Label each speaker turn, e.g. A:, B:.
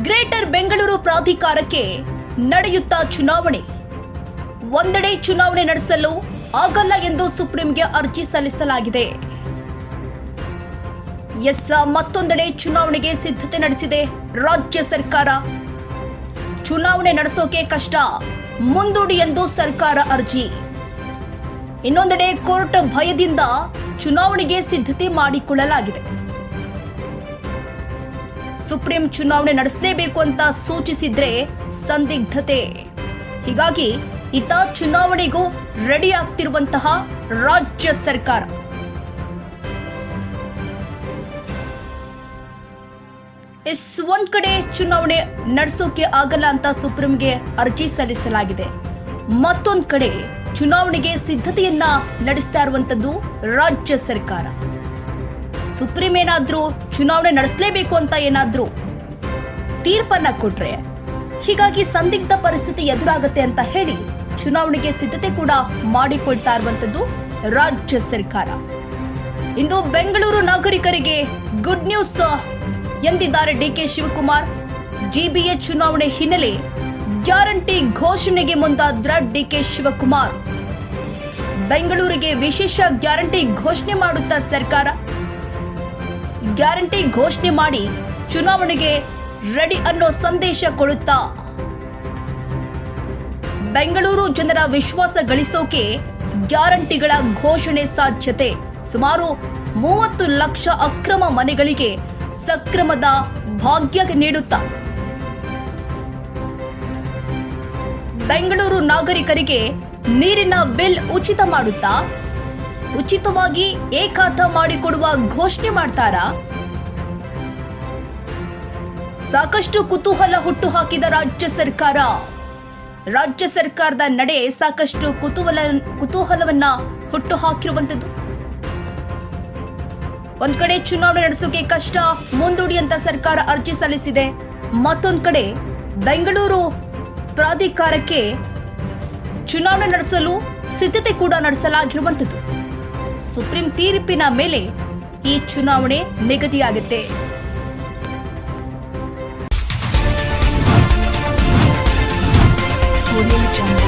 A: Greater Bengaluru ಪ್ರಾಧಿಕಾರಕ್ಕೆ ನಡೆಯುತ್ತಾ ಚುನಾವಣೆ. ಒಂದೆಡೆ ಚುನಾವಣೆ ನಡೆಸಲು ಆಗಲ್ಲ ಎಂದು ಸುಪ್ರೀಂಗೆ ಅರ್ಜಿ ಸಲ್ಲಿಸಲಾಗಿದೆ. ಮತ್ತೊಂದೆಡೆ ಚುನಾವಣೆಗೆ ಸಿದ್ಧತೆ ನಡೆಸಿದೆ ರಾಜ್ಯ ಸರ್ಕಾರ. ಚುನಾವಣೆ ನಡೆಸೋಕೆ ಕಷ್ಟ, ಮುಂದೂಡಿ ಎಂದು ಸರ್ಕಾರ ಅರ್ಜಿ. ಇನ್ನೊಂದೆಡೆ ಕೋರ್ಟ್ ಭಯದಿಂದ ಚುನಾವಣೆಗೆ ಸಿದ್ಧತೆ ಮಾಡಿಕೊಳ್ಳಲಾಗಿದೆ. ಸುಪ್ರೀಂ ಚುನಾವಣೆ ನಡೆಸಲೇಬೇಕು ಅಂತ ಸೂಚಿಸಿದ್ರೆ ಸಂದಿಗ್ಧತೆ. ಹೀಗಾಗಿ ಇತ್ತ ಚುನಾವಣೆಗೂ ರೆಡಿ ಆಗ್ತಿರುವಂತಹ ರಾಜ್ಯ ಸರ್ಕಾರ. ಒಂದ್ ಕಡೆ ಚುನಾವಣೆ ನಡೆಸೋಕೆ ಆಗಲ್ಲ ಅಂತ ಸುಪ್ರೀಂಗೆ ಅರ್ಜಿ ಸಲ್ಲಿಸಲಾಗಿದೆ. ಮತ್ತೊಂದ್ ಕಡೆ ಚುನಾವಣೆಗೆ ಸಿದ್ಧತೆಯನ್ನ ನಡೆಸ್ತಾ ಇರುವಂತದ್ದು ರಾಜ್ಯ ಸರ್ಕಾರ. ಸುಪ್ರೀಂ ಏನಾದ್ರೂ ಚುನಾವಣೆ ನಡೆಸಲೇಬೇಕು ಅಂತ ಏನಾದ್ರೂ ತೀರ್ಪನ್ನ ಕೊಟ್ರೆ ಹೀಗಾಗಿ ಸಂದಿಗ್ಧ ಪರಿಸ್ಥಿತಿ ಎದುರಾಗುತ್ತೆ ಅಂತ ಹೇಳಿ ಚುನಾವಣೆಗೆ ಸಿದ್ಧತೆ ಕೂಡ ಮಾಡಿಕೊಳ್ತಾ ಇರುವಂತದ್ದು ರಾಜ್ಯ ಸರ್ಕಾರ. ಇಂದು ಬೆಂಗಳೂರು ನಾಗರಿಕರಿಗೆ ಗುಡ್ ನ್ಯೂಸ್ ಎಂದಿದ್ದಾರೆ ಡಿಕೆ ಶಿವಕುಮಾರ್. ಜಿಬಿಎ ಚುನಾವಣೆ ಹಿನ್ನೆಲೆ ಗ್ಯಾರಂಟಿ ಘೋಷಣೆಗೆ ಮುಂದಾದ್ರ ಡಿಕೆ ಶಿವಕುಮಾರ್. ಬೆಂಗಳೂರಿಗೆ ವಿಶೇಷ ಗ್ಯಾರಂಟಿ ಘೋಷಣೆ ಮಾಡುತ್ತಾ ಸರ್ಕಾರ. ಗ್ಯಾರಂಟಿ ಘೋಷಣೆ ಮಾಡಿ ಚುನಾವಣೆಗೆ ರೆಡಿ ಅನ್ನೋ ಸಂದೇಶ ಕೊಡುತ್ತಾ ಬೆಂಗಳೂರು ಜನರ ವಿಶ್ವಾಸ ಗಳಿಸೋಕೆ ಗ್ಯಾರಂಟಿಗಳ ಘೋಷಣೆ ಸಾಧ್ಯತೆ. ಸುಮಾರು 30 ಲಕ್ಷ ಅಕ್ರಮ ಮನೆಗಳಿಗೆ ಸಕ್ರಮದ ಭಾಗ್ಯ ನೀಡುತ್ತಾ ಬೆಂಗಳೂರು ನಾಗರಿಕರಿಗೆ ನೀರಿನ ಬಿಲ್ ಉಚಿತ ಮಾಡುತ್ತಾ ಉಚಿತವಾಗಿ ಏಕಾತ ಮಾಡಿಕೊಡುವ ಘೋಷಣೆ ಮಾಡ್ತಾರಾ? ಸಾಕಷ್ಟು ಕುತೂಹಲ ಹುಟ್ಟು ಹಾಕಿದ ರಾಜ್ಯ ಸರ್ಕಾರ. ರಾಜ್ಯ ಸರ್ಕಾರದ ನಡೆ ಸಾಕಷ್ಟು ಕುತೂಹಲವನ್ನ ಹುಟ್ಟು ಹಾಕಿರುವಂತದ್ದು. ಒಂದ್ ಕಡೆ ಚುನಾವಣೆ ನಡೆಸೋಕೆ ಕಷ್ಟ, ಮುಂದೂಡಿ ಅಂತ ಸರ್ಕಾರ ಅರ್ಜಿ ಸಲ್ಲಿಸಿದೆ. ಮತ್ತೊಂದ್ ಕಡೆ ಬೆಂಗಳೂರು ಪ್ರಾಧಿಕಾರಕ್ಕೆ ಚುನಾವಣೆ ನಡೆಸಲು ಸಿದ್ಧತೆ ಕೂಡ ನಡೆಸಲಾಗಿರುವಂತದ್ದು. ಸುಪ್ರೀಂ ತೀರ್ಪಿನ ಮೇಲೆ ಈ ಚುನಾವಣೆ ನಿಗದಿಯಾಗುತ್ತೆ. Audio Jungle.